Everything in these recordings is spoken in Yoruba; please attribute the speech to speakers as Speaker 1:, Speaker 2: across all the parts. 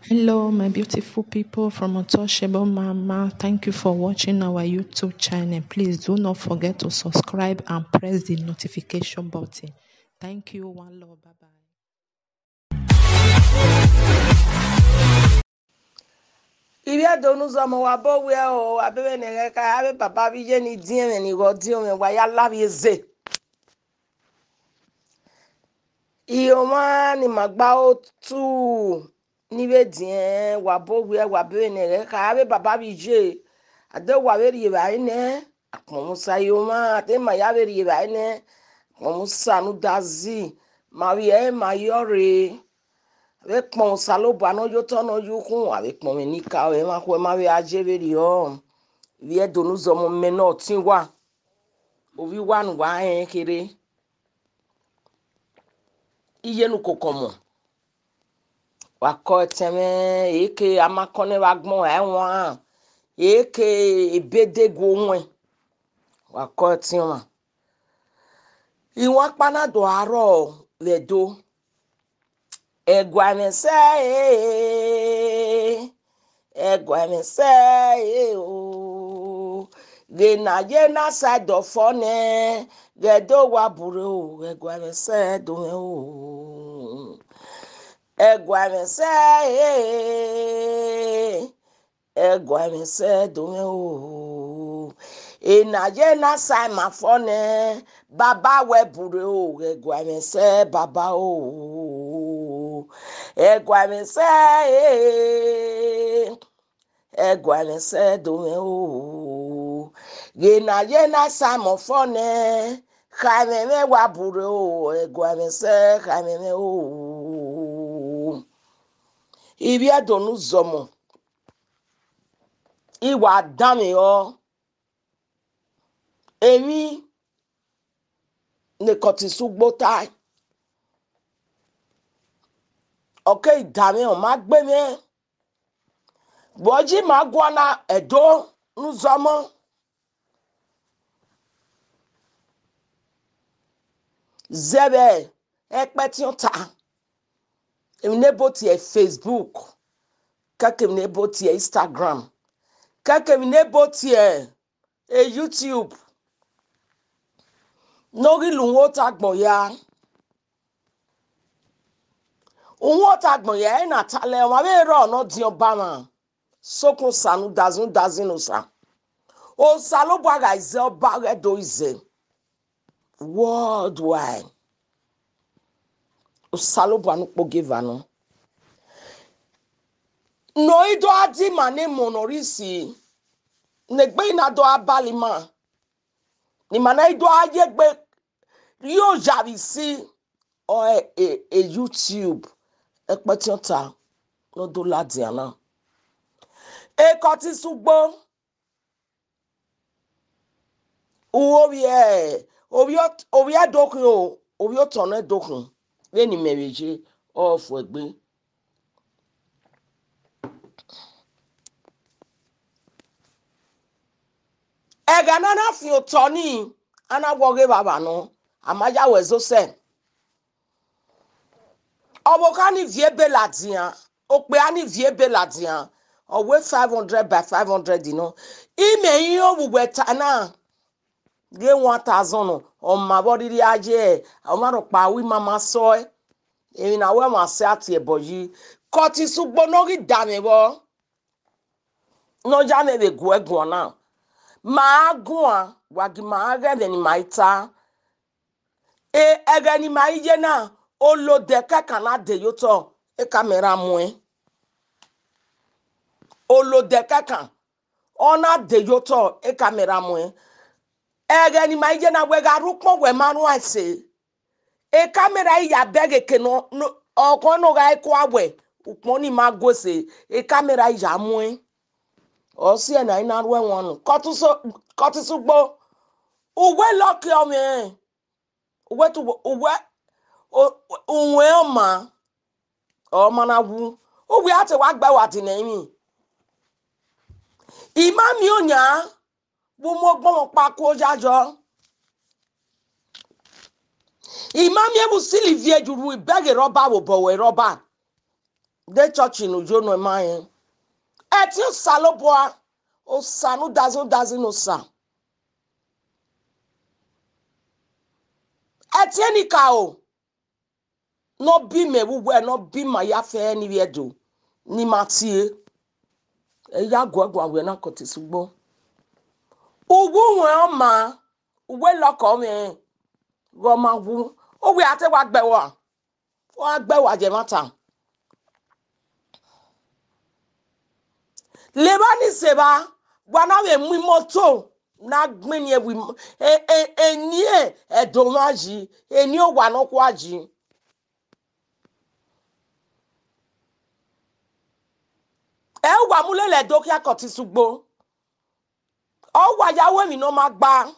Speaker 1: Hello, my beautiful people from Untouchable Mama. Thank you for watching our YouTube channel. Please do not forget to subscribe and press the notification button. Thank you. One love. Bye bye.
Speaker 2: Ibia donu zomo wa bo we o abebe ne ka abe papa bi je ni din ni go din me wa ya la bi ze. Iyo ma ni magba o tu ni be din wa bo we wa be ne ka abe papa bi je ade wa be ri ba ne akon musa yo ma ate ma ya be ri ba ne akon musa nu dazi ma wi e ma yore abe pon salo ba no yo to no yu kun abe pon me ni ka e ma ko ma be aje be ri o wie donu zomo me no tin wa ovi wa nu wa kere IYENUKOKOMON wa ko teme eke amakone wa gbon e won eke ebedego won wa ko tin wa iwon panado aro ledo egwa me se o ge na ye na side of one gedo wa buru egwa me se do o egwa me se do o e na ye na side ma phone baba we buru o egwa me se baba o egwa me se do o ge na ye na side ma phone Kame me wa buru o egwa me se kame me o ibi adonu zomo iwa dami o emi ne kotisu gbota okay dami o ma gbe me boji ma gwana edo nuzomo zebe ekpeti ta emi nebo ti Facebook kake emi nebo ti Instagram kake emi nebo ti YouTube nori lunwo ta gbon ya unwo ta gbon ya na tale wa be ro no di obama sokun sanu dazin osa o salo baga ize oba do ize worldwide o salo banu pogiva no no ido adi mane monorisi negbe ina do abalima ni mana ido ayegbe yo javisi o YouTube ekpetiota no do ladiana e koti sugbo obi adokun o obi oton edokun we ni mereje of egbe ega na fi otoni ana woge baba no amaja wezo se obokani vie beladian ope ani vie beladian owe 500 by 500 ime yin owuwe tana ge 1000 o ma bodiri aje o ma ro pa wi mama so emi na we ma se ati eboyi koti sugbo no ri dame bo no ja me be gu egun na ma gun wagi ma ge ni maita ega ni ma ije na olo de kaka na de yoto camera mu olo de kaka ona de yoto camera mu ega ni ma ije na we ga rukpo we manu ase camera ya bege ke no okon no ga ko awe upon ni ma gose camera ya mu o si na ina ru won kotu sugbo uwe loki o me uwe tu uwe unwe ọma na wu uwe ati wa gba wa ti na imi imami onya bu mo gbon pa ko jajo imami ebu silivie juru ibege roba wo bowe roba de church no jo no man eti saloboa o sanu dazo no sa eti enika o no bi me wuwe no bi ma ya fe ni wiedo ni matie ya gwagwa we na kotisugbo ugu won ma uwe loko me go ma wu o we ate wa gbewa je mata lebani seba wana we mu moto na gbeni ewi enie edomaji eni o wa no kwaji e wa mulele dokia kotisugbo o wa yawo mi no ma gba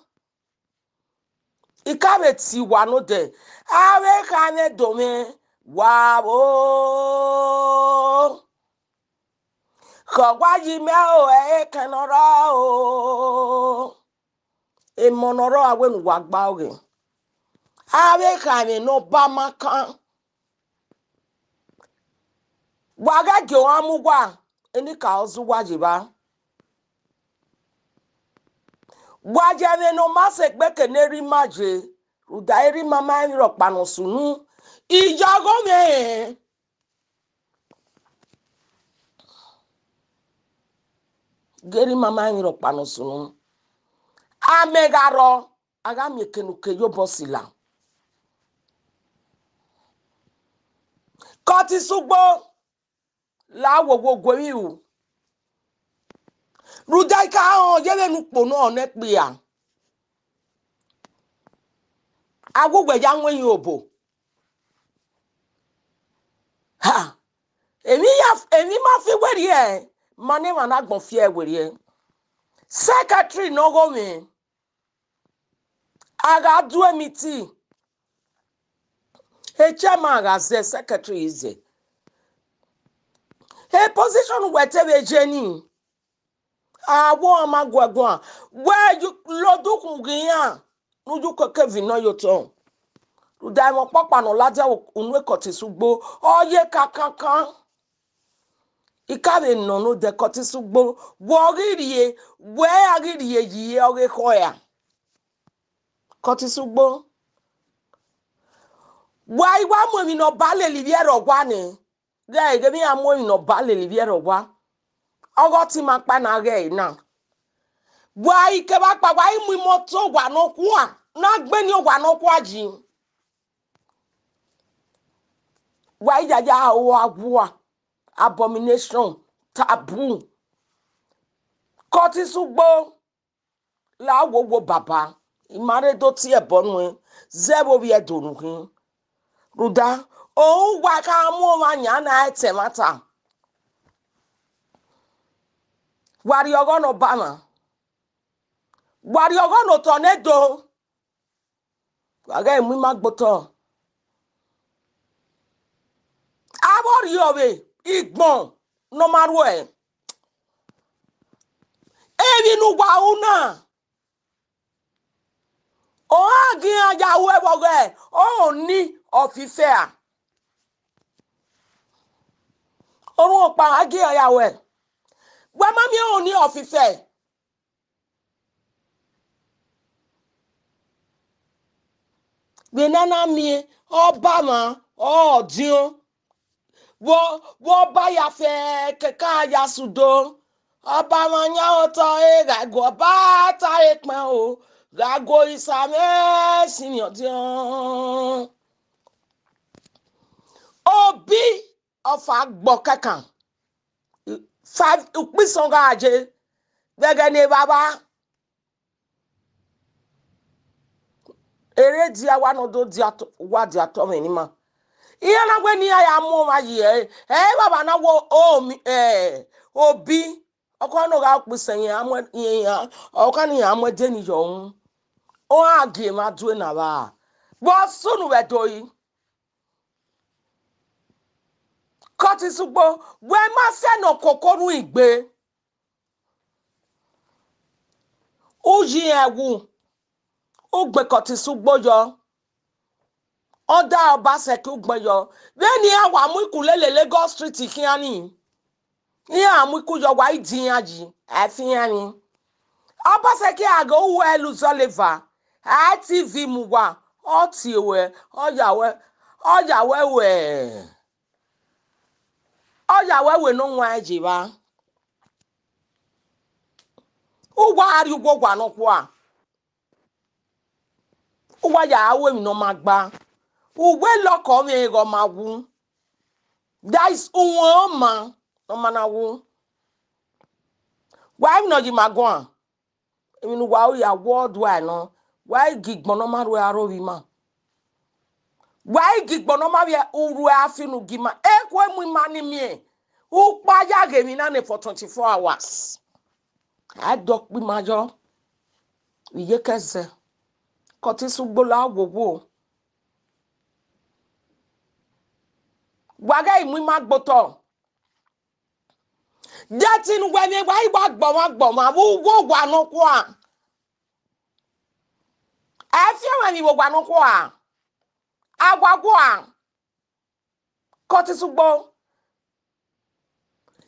Speaker 2: ikabe ti wa no de awe kane dome wa o kogwaji me o e kenoro o e monoro awe nu wa gba oge awe kane no ba maka waga ge amugwa eni ka ozu waji ba wajane no mase gbeke neri maje udairi mama iro panu sunu ijago me geri mama iro panu sunu amegaro aga mekenuke yo bosila koti sugbo la wowo gwewu rudaika on yele nupo no ne pe ya agugwe ya nwen obo ha emi ma fi weri e mani ma na gbon fi e weri e secretary no go me aga do emiti e chairman aga ze secretary ize e position wete be jeni awo amagwagwa where you lodukun giyan nuju keke vino yoto udai mo papa no laja unwe kotisugbo oye kakankan ikabe no de kotisugbo wo ririe we agiriye yiye oge koya kotisugbo why wa mo mi no bale liviero gwa ni ge mi amo mi no bale liviero gwa ogo ti ma pa na ge na why ke ba pa why mu moto gwa no ku a na gbe ni gwa no ku aji why jaja o agwa abomination taboo kotisugbo la wo baba imare do ti e bonu zebo bi e donu hin ruda o wa ka mu wa nya na etemata wari ogo no bana wari ogo no tornado aga emu magboto abori obe igbon no maru e ebi nu wa una o agi aja we boge o ni ofife a orun pa agi aya we gba mami o ni ofife we nana mi obama o dion wo ba ya fe keka ya sudo obama nya oto e gago ba ta e pon o gago isame senior dion obi of agbo kakan 5 upison gaje gege ni baba ere dia wa no do dia wa dia to me ni ma iya na gwe ni aya mu ma yi baba na wo o mi obi oko no ga pusen yan amu yan oka ni yan amu de ni yo o age ma do na ba bo sunu we do yi koti sugbo we ma se no kokoru igbe o yi ewu o gbe koti sugbo yo Oda Obaseki Ugbeyo. Then ya wa muikulele Lagos Street kiani. Ya muikuyo wa idiyaji. Efiani. Obaseki ago uwe luzoleva. TV muwa. Otiwe. Oyawe we. Oyawe we no nwa ejiba. Uwa ari ugwo gwa no kwa. Uwa ya awe mi no magba. Uwe loko mi go mawu. That is uwoma no manawu. Why no ji magwa? Emi no wa ya worldwide no. Why gigbon no maru aro wi ma. Why gigbon no ma ya uru afinu gima. Ekwe mu mani mi. Ukpa ya gemi na ne for 24 hours. I dok bi majo. Iye keze. Koti sugbola wowo. Waga imu magboto. Datin weme why wagbo ma wo gwa no kwa. Afia wani wo gwa no kwa. Agwagwa. Koti sugbo.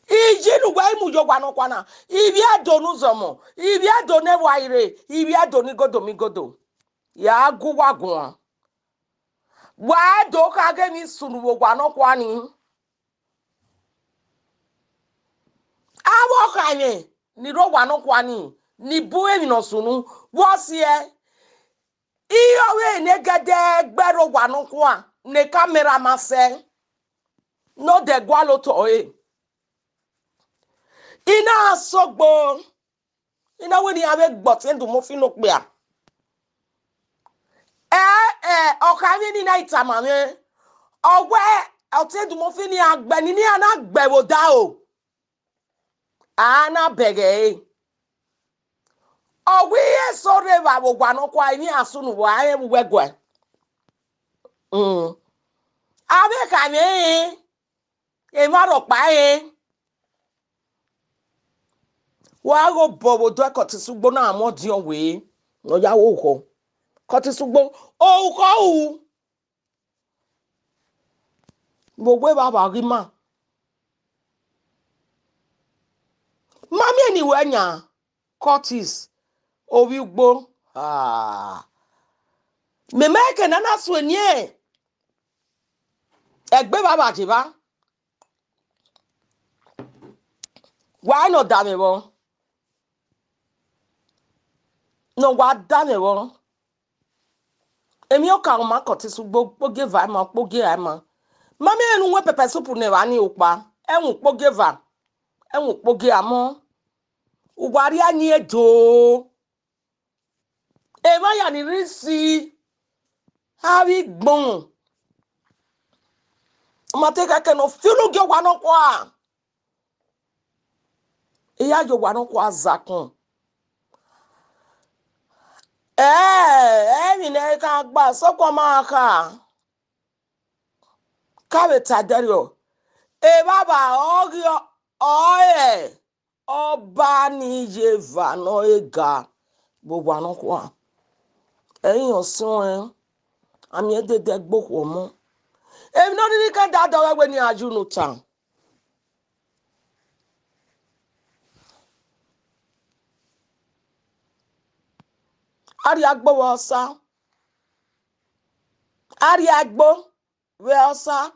Speaker 2: Ijinu gwa imu jo gwa no kwa na. Ibi adonu zomo. Ibi adone waire. Ibi adoni godo. Ya guwagwa. Wa do ka ge mi sunu wo gwa no kwa ni. Awo kanye ni ro gwa no kwa ni. Ni bu emi no sunu. Wo sie. Iyo we ne gede gbero gwa no kwa. Ne camera mase. No de gwa lo to e. Ina asogbo. Ina we ni ave gbot endu mo fi no pe a. Okanye ni na itama me. Owe otendu mo fi ni agbe ni ana gbewo da o. Ana bege. Owe so reva wo gwa no kwa ni asunu wo aye wegwe. Ave kanye. E ma ro pa e. Wa go bobo do kotisugbo na amodi onwe. No ya wo ko. Kotisugbo o ko u. Gbogbo baba ri ma. Mami eni wenya. Curtis UGBO. Me make na na so nie. Egbe baba jiba. Why no da me wo? No wa da me wo. Emi o ka ma Kotisugbo poge va ma poge ama. Mami enu we pepe soup ne wa ni opa. Enwu poge va. Enwu poge amo. Ugwari anyi edo. Ema ya ni risi. Hawi gbon. Mateka ke no filu gyo wa no kwa. Iya yo wa no kwa zakun. Emi ne ka gba sokwa ma ka. Kawe taderio. Baba ogyo oye. Oba ni yeva no ega. Bo wa no kwa. Eyin osun ami edede gboko mo. Emi no ni kan da do we ni ajunu tan. Ari agbo osa. Ari agbo we osa.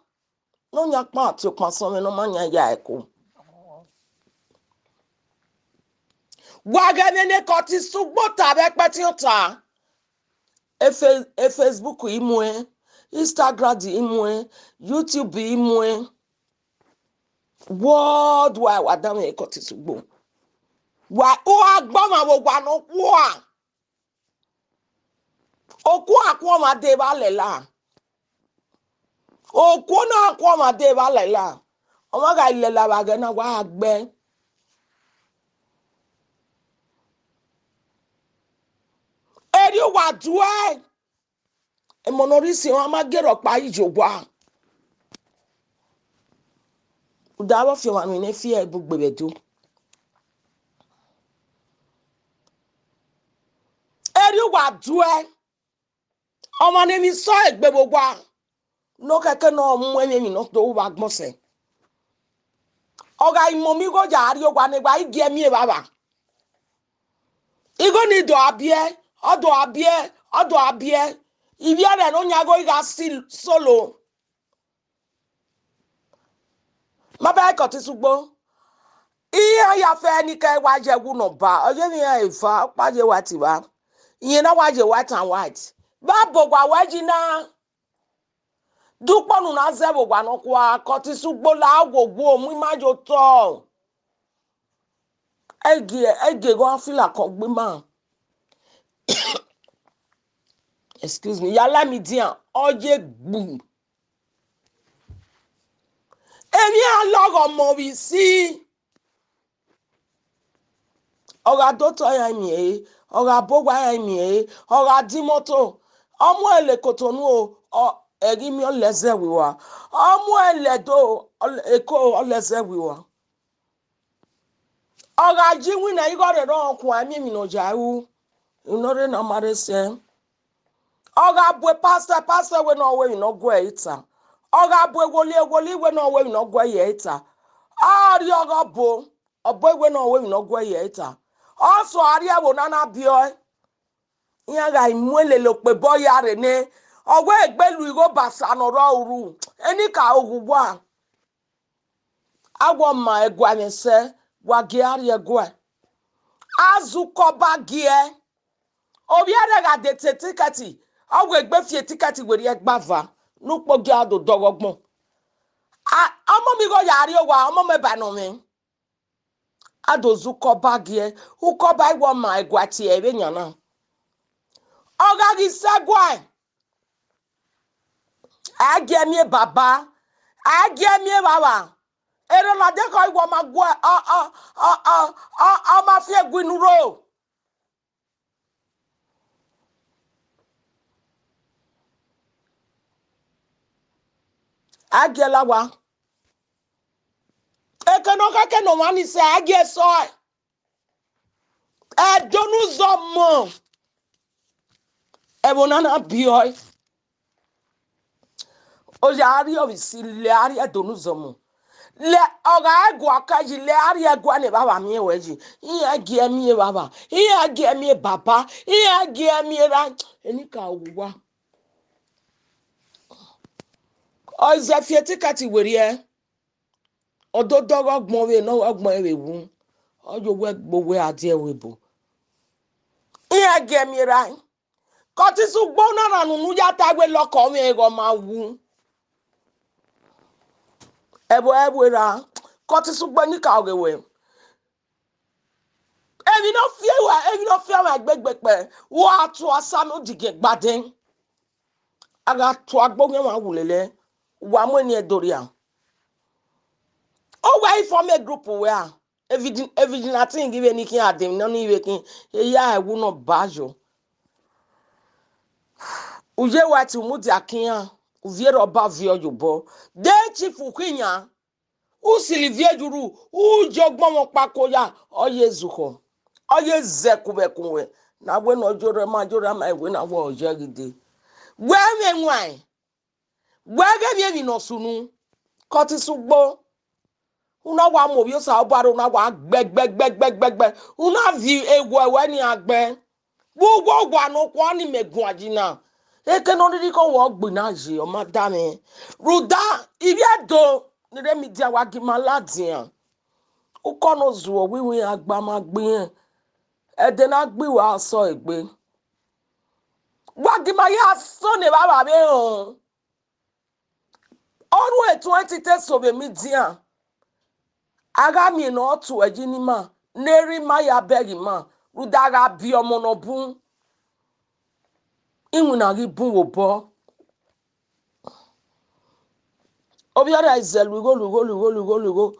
Speaker 2: No nya pa ti o pa so me no ma nya ya eko. Waga ne Kotisugbo tabe peti ota. Facebook imwe, Instagram imwe, YouTube imwe. Worldwide wadame Kotisugbo. Wa o agbo ma wo gwa no kwa. Oku akwo ma de ba lela. Oku na akwo ma de ba lela. O ma ga lela ba ga na wa agbe. Eri wa duwe. E monorisi o ma gero pa ijogwa. Udawo fi wa mi ne fi e bugbebedu. Eri wa duwe. Omo ne mi so egbe gbogbo. no keke no mwenye mi no do wa gbonse oga imomi go jari ogwa ne gba ige mi baba igo ni do abie odo abie ibi are no nyago iga still solo maba ko ti sugbo iye ya fe ni ke wa je gu no ba oje ni ya ifa pa je wa ti wa iye na wa je white and white ba bo gwa waji na duponu na zebo gwa no kwa ko ti sugbo la agogwo mu imajo to ege go feel ko gbe ma excuse me yala mi dian oje gbu emi alogo mo bi si oga doto ya mi oga bogwa ya mi oga di moto omo ele kotonu o eri mi oleze wiwa omo ele do eko oleze wiwa oga ji wina igore ro kun ami mi no jawu inore na mare se oga bwe pastor we no we no go ita oga bwe goli we no we no go ye ita ari oga bo obo we no we no go ye ita also ari abo na bio iya ga imwele lo pe boya re ne owe egbelu igo basa no ro uru eni ka ogugwa agwo ma egwa nse gwa gi ari egwa azuko bagie obi ara ga de tikati owe egbe fie tikati weri egbava nupo gi ado dogogbon omo mi go yari owa omo me ba no mi ado zuko bagie uko ba iwo ma egwa ti ebe nyana oga gi sagwa agemie baba agemie baba ero la de ko iwo ma gwa ma fi egwinuro agela wa ekeno ka ke no mani se age so e donu zomo e bonana bioi o yari o si le ari e donu zomo le oga egu akaji le ari egu ane baba mi eweji iya gi mi baba iya gi mi baba iya gi mi ra enika wuwa o ze fieti kati werie ododogo gbon we no ogbon ewe wu ojo we gbowe ade ewe bo iya gi mi ra ko ti su gbona na nu ya tagwe loko mi ego ma wu ebo ra ko ti su gbo ni ka ogewe ebi no fie wa gbegbepe wo atu asanu dige gbaden aga tu agbonwe wa wulele wa mo ni edoria o wa inform a group we a evidin atin give any kin adem no ni we kin e ya ewu no bajo uje wa ti mu di akin uvie roba vi ojubo de chief kwinya u silivie juru u jogbon mo pakoya oye zuko oye zekubekunwe na we no jore ma ewe na wo ojegide we me nwan we ge mi no sunu ko ti sugbo una wa mo bi o sa obaro una wa gbegbegbegbegbegbe una vi ewo ewe ni agbe gbogbo gwa no kwa ni megun ajina eke no ri ko wo gbina je o ma da mi ruda ibi edo ni re mi dia wa gi maladian o ko no zuo wiwi agba ma gbin ede na gbi wa so egbe wa gi ma ya so ne baba be o oru e 20 te so be mi dia aga mi no otu ejini ma neri ma ya begi ma rudaga bi omo no bun inwuna gi bun wo bo obi ara izelu lugo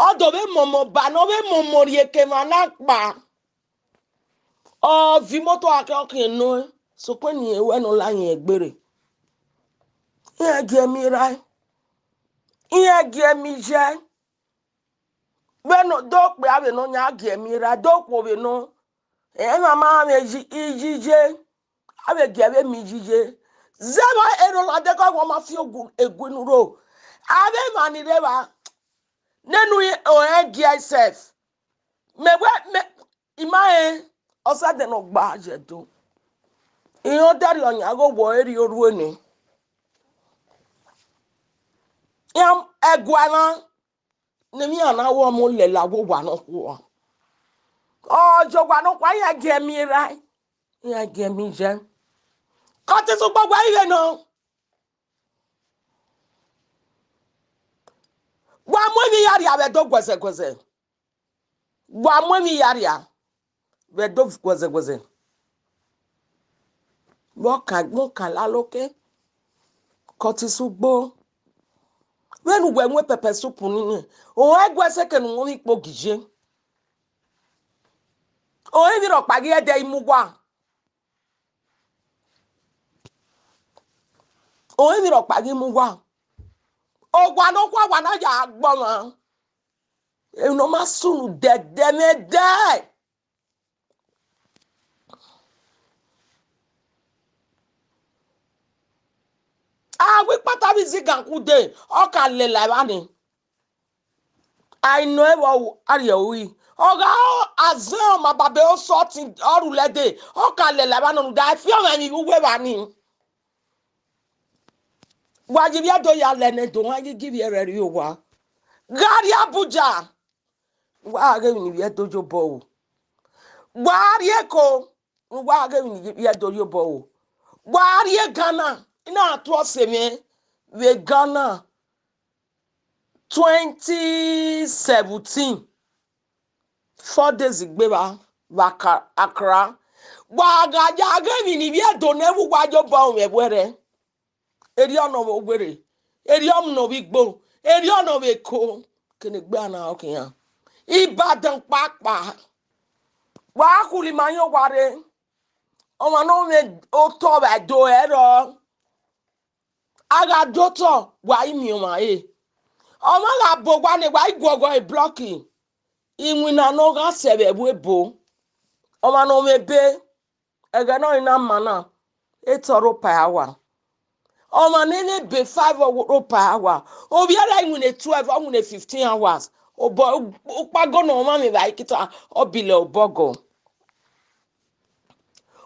Speaker 2: odo be momo ba no be momo rieke ma na pa o vi moto akokin no so pe ni ewe no la yin egbere iya ge mi rai iya ge mi je beno do pe ave no nya ge mi ra do po be no e mama me ijije ave ge be mi jije zeba ero la de ko ma fi ogun egunuro ave mani reba nenu o EGHOSA me imae osa de no gba jedo iyo dari onya go wo eri oru ni yam egwana nemi ana wo mo le la wo wa no ko o jogwa no kwa ya ge mi rai ya ge mi je ko ti so gbogbo ile no wa mo mi yari abe do gwese wa mo mi yari a be do gwese mo ka la loke ko ti so gbo wenu we nwe pepper soup ni o egwese ke nu mi po gije o e mi ro pagi e de imugwa o e mi ro pagi imugwa o gwa no kwa gwa na ya gbo ma e no ma sunu de me de we pata bi zigan kude o ka le la ba ni I know ewo ari owi oga azo ma babe o sorting orule de o ka le la ba no da fi o mi we ba ni wajibi ado ya le ne do wa give ye re o wa gari Abuja wa ge ni ye dojo bo wari eko wa ge ni ye dojo bo wari Ghana ina to se me we Ghana 2017 4 days gbeba waka Accra wa ga ja ge ni ye do ne wu wa jo bo we were eri ono wo gbere eri om no Igbo eri ono we ko kene gba na okiyan Ibadan papa wa kuli manyo ware o ma no me o to ba do ero aga doto wa imi o ma o ma ga bo gwa ni wa igwogo e blocking inwina no ga sebe bo o ma no me be ega no ina mana e toro pa hour o ma nene be 5 euro per hour o biara inwine 12 o nwine 15 hours o bo o pago no ma me ba ikita o bile o bogo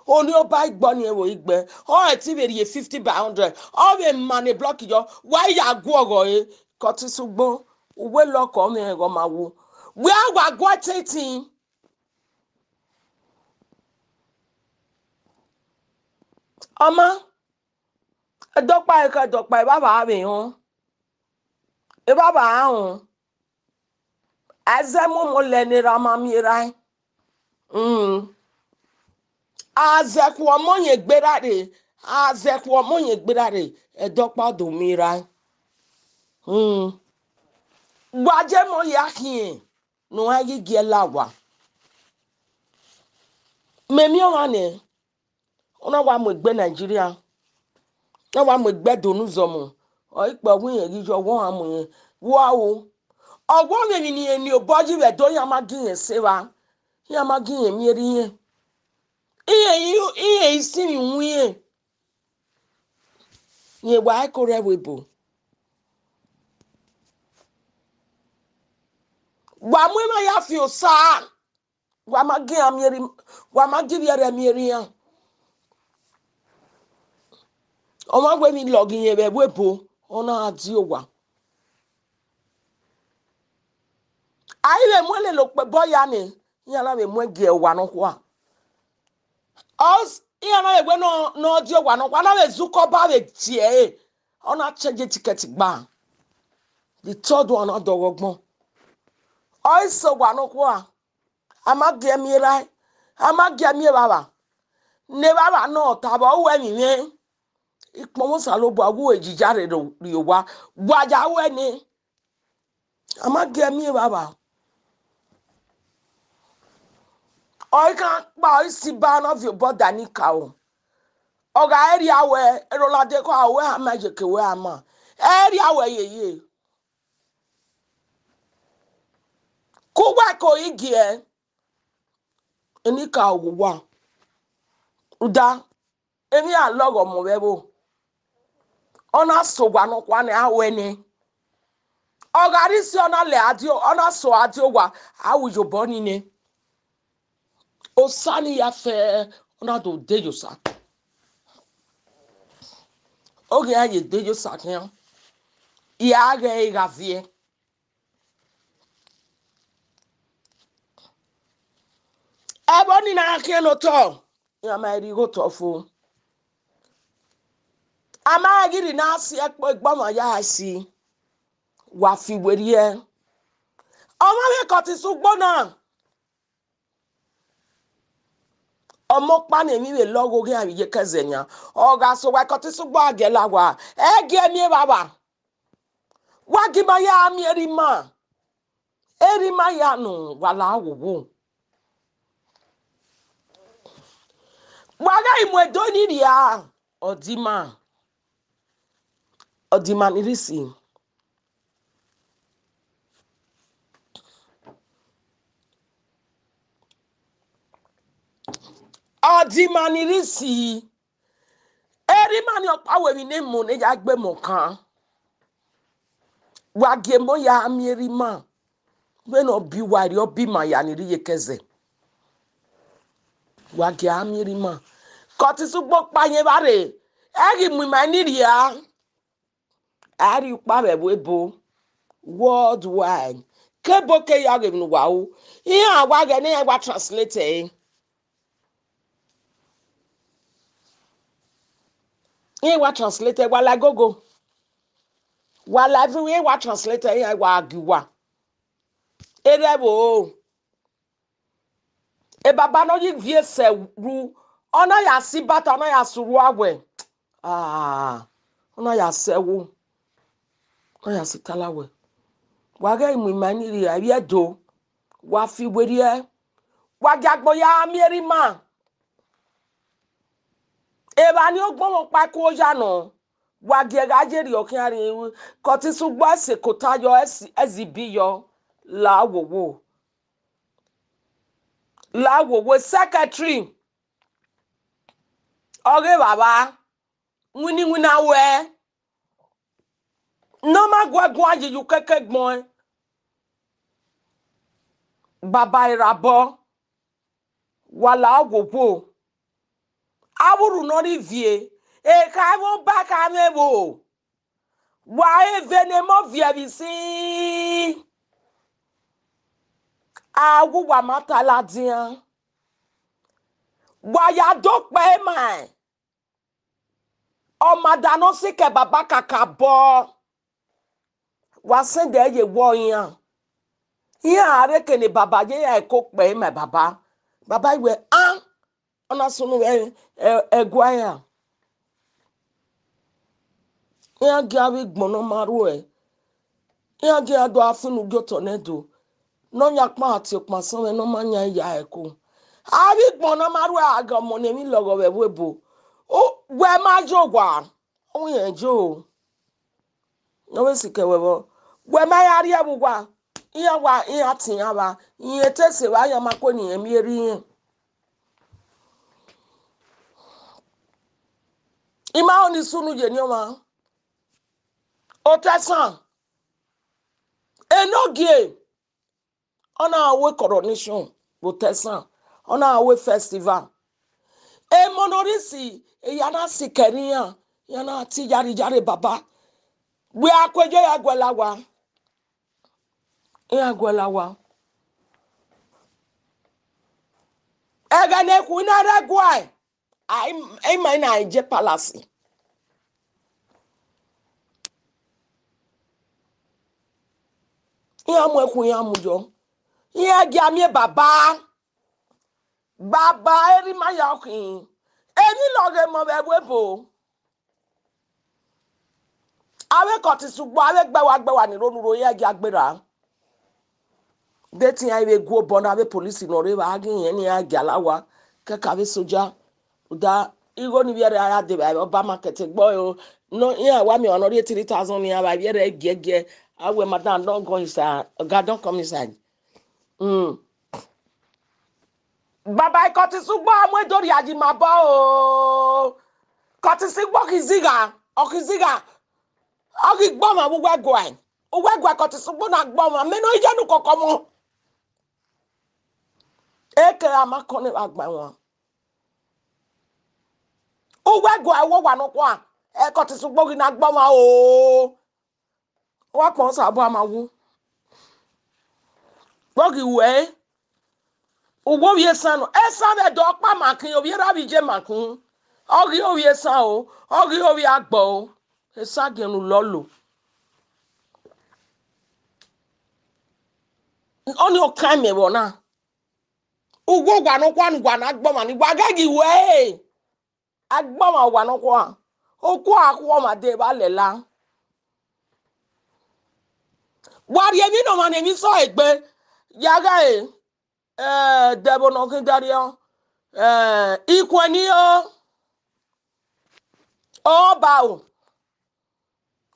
Speaker 2: oni o ba igbo ni ewo igbe o e ti be 50 by 100 o be mani block yo wa ya gwogo ko ti sugbo uwe loko mi ego ma wo we agwa gwa tetin ama dopa e baba mi hun e baba hun azemu mo le ni rama mi rai azekwo monye gberare azekwo monye gberare e dopa do mi rai gwaje mo yakin no agi gelawa memi o wane ona wa mo gbe Nigeria na wa mo gbe donu zomo o ipo win eri jo won amu yen wa o ogwo me ni eni oboji we do ya magin yen sewa ya magin yen mi eri yen iye isi mi wi ye wa ko rewebo wa mo ma ya fi o sa wa magin amieri wa magin yere mi eri yen o ma gbe mi login yen be webo ona adi owa ayi be mo le lo pe boya ni yana be mo ge wa no kwa os yana be no di owa no kwa na be zuko ba be tie ona change ticket gba the third one odogogbon oi so wa no kwa ama ge mi rai ama ge mi baba ne baba no tabo we mi yen ipo mo sa lo bo awu ejija re ri wa gwaja we ni ama ge mi baba oi kan pa oi si ban of your body ni ka o oga area we erolade ko awe ha majeke we ama area we yeye kuwa ko igie eni ka owa uda emi a logo mo bebo ona so gwa no kwa ne aweni ogarisi ona le adio ona so adio wa awujo boni ne osani ya fe ona do dejo sa oge aye dejo sa kan ya ga gavie eboni na kan no to ya ma ri go to fu ama giri na asi epo gboma ya asi wa fi weri e ọmọ mi ko ti sugbona ọmọ pa na mi we logo ge abi je kezenya o ga so wa ko ti sugbo agela wa e ge mi baba wa gi ma ya mi erima ya no wala awowo wa ga imwe do ni ria odima ni risi odima ni risi erima ni opa we mi ne mu ne ya gbe mo kan wa ge mo ya mi erima we no bi wari obi ma ya ni ri keze wa ge ami erima ko ti sugbo pa yen bare eri mu ma ni ria ari pa be bo worldwide kebo ke ya ge nu wa o iya wa ge ni wa translate wa translate wala gogo wala everywhere wa translate wa agiwa erebo e baba no yi vie se ru ona ya si bata ona ya suru awe ona ya sewu ona ya sitalawe wa ga imu maniri ya yedo wa fi werie wa jagbo ya mierima e ba ni ogbon pa ko ya no wa ge ga jeri okin ari ko ti sugbo se ko tayo ezibiyo lawowo secretary oge baba wini wina we no ma gwa aje yu keke gbon baba irabo wala wowo awuru no ri vie e ka won ba ka mebo wa e venemo vie bi si awu wa matala dian wa ya do pe mai o madano si ke baba kaka bo wa se de ye wo yan are ke ni baba ye e ko pe mai baba iwe ona sunu egwa ya gawi gbono maru ge ado afunu goto nedo no nya pa ati pa sanwe no manya ya eko abi gbono maru aga mo ne mi logo webo o we ma jogwa o yen jo no we sike webo we ma ya ri abugwa iya wa iya tin ya ba iye tese wa ya mako ni emi eri ima oni sunu je ni o ma o tesan enogie on our coronation rotesan on our festival e monorisi e yana sikerian yana ti yari baba we akweje ya gwelawa ega ne ku na regwai ai mai na je palace ya mo ekun ya mujo ya gi ami baba eri ma ya okin eni loge mo webo awe ko ti sugbo awe gbe wa ni ronuro ya gi agbera deti ai we go bona we police no re ba gin yen ni agalawa ke ka we soja da igo ni biere ara de ba oba market gbo yo no ya wa mi ono 3000 ni aba biere gege awe madam don go inside god don come inside baba ko ti sugbo amu edori aji ma bo o ko ti sigbo kiziga Ogi gboma ugwegwa. Ugwegwa kotisugbo na gboma. Meno IYENUKOKOMON. Eke amakone agbawa. Ugwegwa wo wanokwa. Kotisugbo gi na gboma o. Wa pon sa bo amawu. Bogi we. Uwo wie sano. Esa be do pa makin obi ra bi je makun. Ogi owie san o. Ogi owie agbo o. Esa genu lolo. Oni o kan me wona. Ugwo gwa no kwa ngwa na agboma ni gwa gagi we. Agboma gwa no kwa. Okwo akwo ma de ba lela. Wari emi no man emi so egbe. Yaga debo no kin dario. Ikwani o ba o.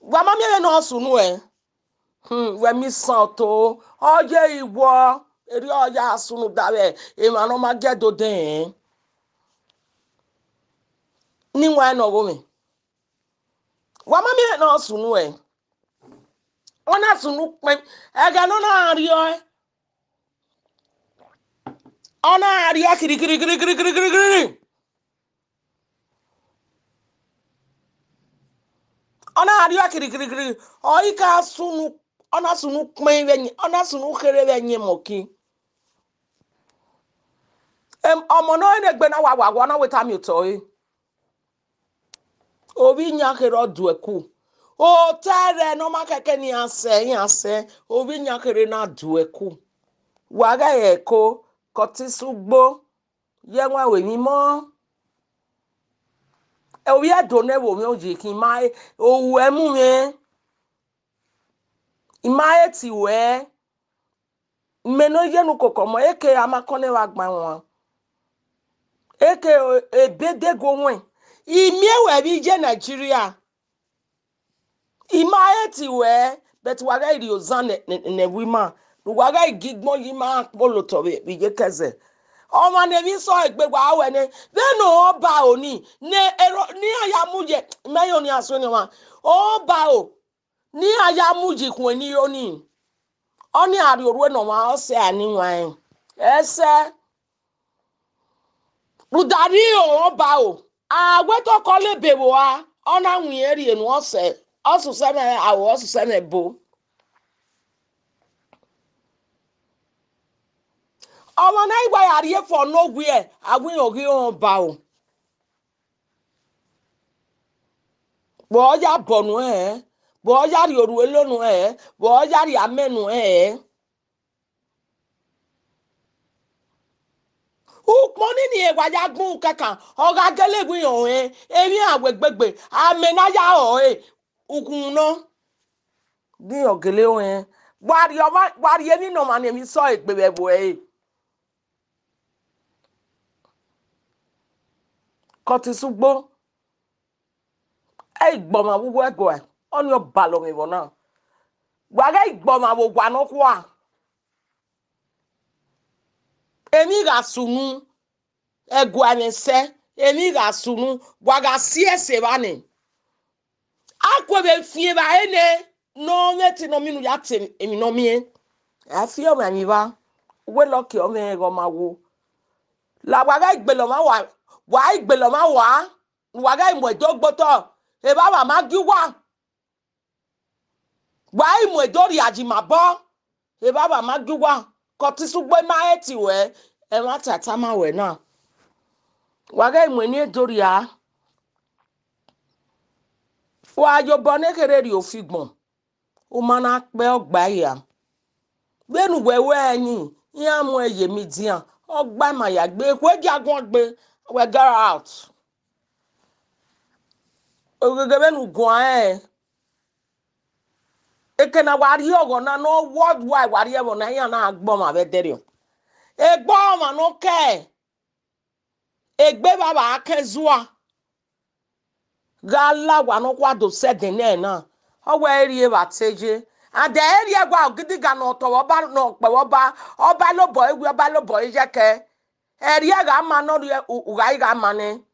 Speaker 2: Gwa ma mi no sunu we mi san to. Oje iwo eri oya sunu dawe. E ma no ma gedo den. Ni wa no go mi. Wa ma mi no sunu Ona sunu pen. Ega no na ario. Ona ario kiri. Ona ario kiri. Oika sunu ona sunu pen wenyi. Ona sunu kere wenyi moki. Omo no ene gbe na wa na weta mi to Obi nya kere odu eku. O tere no makeke ni ase. Obi nya kere na du eku. Waga eko kotisugbo yenwa we mi mo. Obi adone wo mi oje kin mai owu emu mi. Imaye ti we. Meno IYENUKOKOMON eke amakone wa gba won. Eke ebede go wen. Imiewe bi je Nigeria. Imaye ti we bet waga iri ozan ne wima. Waga igigbon yima polo to bi je keze. Oma ne bi so egbe wa we ne. Be no ba oni ne ero ni ayamuje meyo ni aso ni wa. O ba o ni ayamuji kun ni oni. Oni ari oru no wa o se ani wan. Ese udari o ba o. Agwe to kole bebo a ona nwun eri enu ose. Osu se me awo osu se me bo. Omo na igba yari for no gwe agwin ogi on ba o. Bo ya bonu bo ya ri oru elonu bo ya ri amenu Ukmoni ni egwa ya gun kankan oga gelegun yon emi awegbegbe amena ya o ukun no ni ogele o wari emi no man emi so egbebe bo Kotisugbo igboma wuwo ego oni obalo mi bona waga igboma wo gwa no kwa emi ga sunu ego anese emi ga sunu waga siese bani akwebe fie ba ene no meti no minu ya tem emi no mie afie o mi ba we lucky o me go ma wo la waga igbelo ma wa igbelo ma wa waga imo edogboto e baba ma giwa wa imo edori ajima bo e baba ma giwa Kotisugbo ma eti we e ma tata ma we na waga imo ni edori a wa yo bone kere ri ofigbon o mana pe ogba ya benu wewe yin ya mu eye mi dian ogba ma ya gbe kwe jagun gbe we get out ogege benu gun eke na wari ogo na no worldwide wari e na ya na agbo ma be dere egbo ma no ke egbe baba akezua gala wa no kwado seden na owo eri e ba teje ade eri egwa ogidi ga no to oba no pe oba lobo egwe oba lobo ijeke eri e ga ma no uga ga ma ni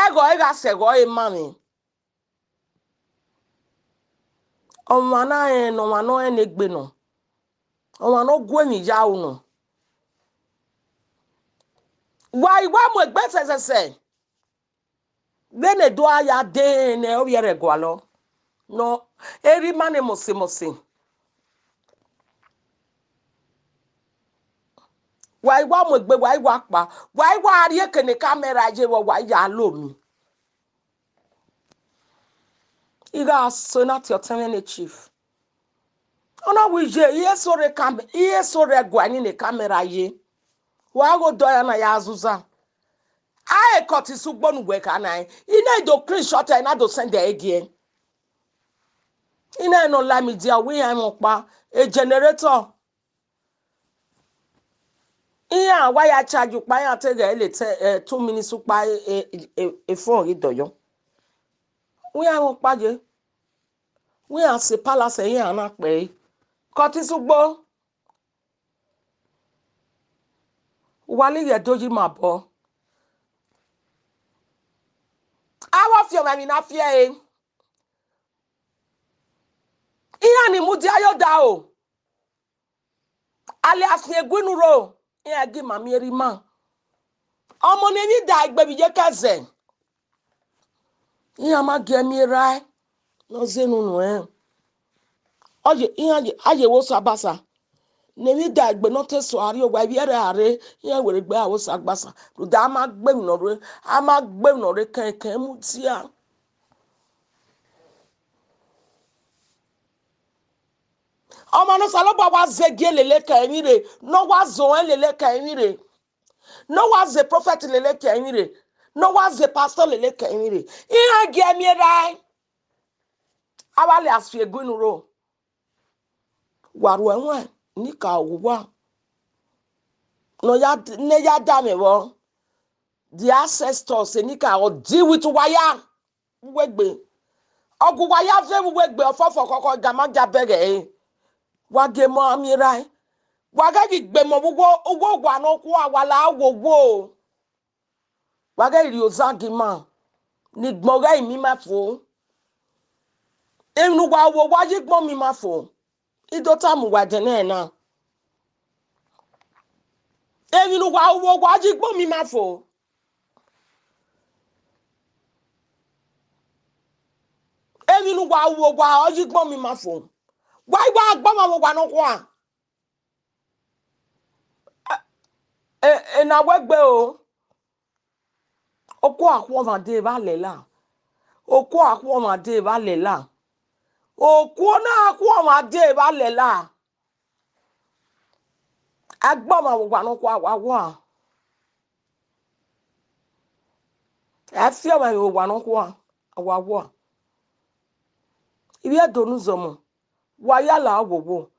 Speaker 2: ego e ga sego e ma mi Omwana no wano enegbe no. Omwana gweni ya uno. Why mo egbe se. Bene do aya de ne obiere gwalo. No, eri mane mosi. Why mo egbe why pa. Why ari ekene camera je wo why ya lo mi. Iga so not your telling chief. Ona wije iye sore gwani ne camera ye. Wa go do ya na ya azuza. I cut his sugbon work and I. Ina do clean shot and I do send the again. Ina no la me dia we am okpa a generator. Iya why I charge you by take a 2 minutes buy a phone idoyo. We am okpa je. We are se palace here na pe. Cut his sugbo. Wali ye doji mabo. Awa fio ma mi na fie e. Iya ni mudi ayo da o. Ale afie gwinuro. Iya gi mami erima. Omo ne ni da igbe bi je kaze. Iya ma ge mi rai. No zenu no e. Oje iya aje wo sabasa. Ne ni da igbe no te so ari o wa bi ere are. Iya were gbe awo sagbasa. Do da ma gbe mi no re. Ama gbe mi no re kan mu ti a. Omo no salo ba wa zege lele kan mi re. No wa zo en lele kan mi re. No was the prophet lele kenire. No was the pastor lele kenire. Iya ge mi rai. Awale asfie gunuro. Waru enwe ni ka owa. No ya ne ya da me wo. The ancestors ni ka o deal with wire. Wegbe. Ogu wire fe wegbe ofofo koko gamaja bege e. Wage mo ami rai. Waga gi gbe mo ugwo gwa no ku awala awogwo. Waga iri ozagi man. Ni gboga imi mafo. Enu wa wo waji gbon mi mafo. Idota mu wa dene na. Enu wa wo waji gbon mi mafo. Enu wa wo waji gbon mi mafo. Wa gbon ma wo wa no kwa. Na wegbe o. Oko akwo ma de ba lela. Oko akwo ma de ba lela. Oko na akwo ma de ba lela. Agbon ma wo wa no kwa wa. Afia ma wo wa no kwa wa. Ibi edonu zomo. Wa yala awowo.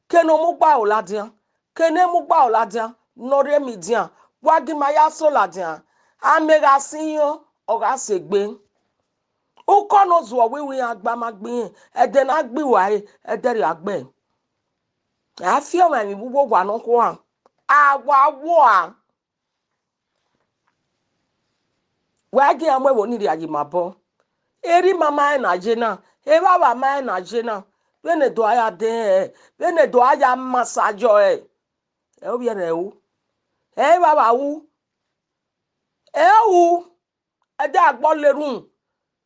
Speaker 2: Keno mu gba oladian. Kene mu gba oladian. Nore mi dian. Wa gi ma ya so ladian. Amega sinyo oga segbe. Uko no zo wiwi agba magbin. Ede na gbi wa e. Ede ri agbe. Afia ma mi buwo wa no kwa. Awa. Wa gi amwe woni ri ajimabo. Eri mama na jena. E baba ma na jena. Bene do aya de. Bene do aya masajo e. E obi ere u. E baba u. E ede agbo lerun.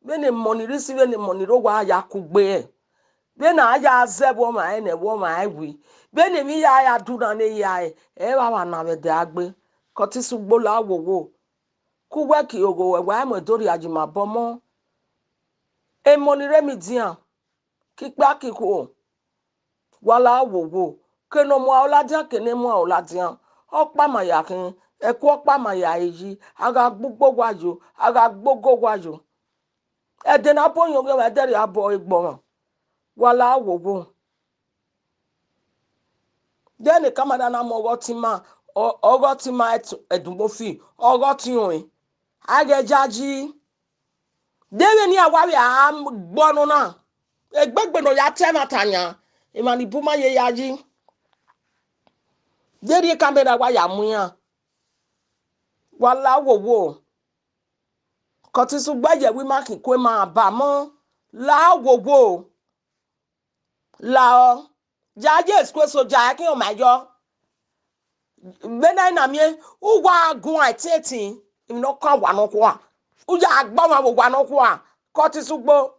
Speaker 2: Bene money receive bene money ro wa ya kugbe e. Bene aya zebo ma ene wo ma ewi. Bene mi ya duna ne ya e. E baba na be de agbe. Koti sugbo la wowo. Kuwe ki ogo we wa mo dori ajimabo mo. E money re mi dian. Kikpa kiko. Wala wowo. Keno mo oladian kene mo oladian. Okpa ma yakin. Eku okpa ma ya eji. Aga gbogbo wajo. Aga gbogo wajo. Ede na po yon we deri abo igboran. Wala wowo. Deni kamada na mo ogotima edunbofi. Ogoti oin. Age jaji. Dewe ni awawi gbonu na. Egbegbe no ya tema tanya. Imani buma ye yaji. Deri kamera wa ya muya. Wala wowo. Koti sugba ye wi maki kwe ma ba mo. La wowo. lao jaje squeso ja ki o ma yo bena na mi uwa gun atietin imi no kan wa no ko a uya agba ma wo wa no ko a ko ti sugbo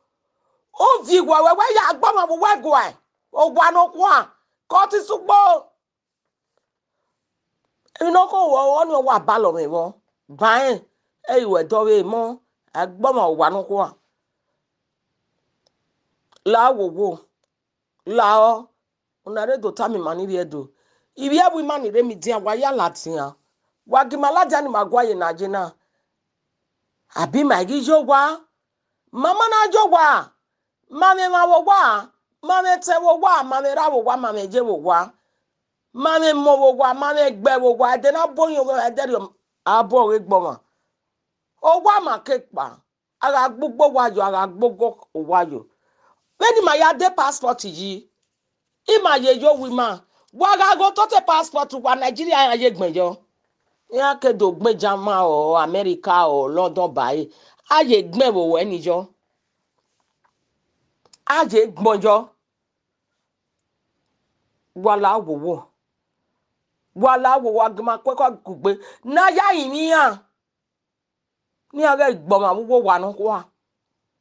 Speaker 2: o vi wa we ya agba ma wo wa go a o wa no ko a ko ti sugbo imi no ko wo oni wa ba lo mi wo bain e iwe do we mo agba ma wo wa no ko a la wo lao unare do tami mani riedo ibi ebu mani re mi dia wa ya latia wa gimala jani magwaye na jina abi magi jogwa mama na jogwa mame ma wo wa mame te wo wa mame ra wo wa mame je wo wa mame mo wo wa mame gbe wo wa de na boyin wo de ri abo re gboma o wa ma kepa ara gbogbo wa yo ara gbogbo wa yo beni ma ya de passport yi ima ye yo wi ma wa ga go to te passport wa Nigeria ye gbenjo ya ke do gbeja ma o America o London bai aye gben wo eni jo aye gbonjo wala wo agma kwe ko gugbe na ya yin ya ni aga igboma wo wa no kwa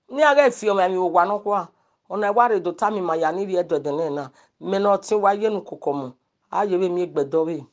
Speaker 2: ni aga fi o ma mi wo wa no kwa ona wa re do tami ma ya ni ri edo de na me no tin wa yenu kokomo aye we mi gbedo we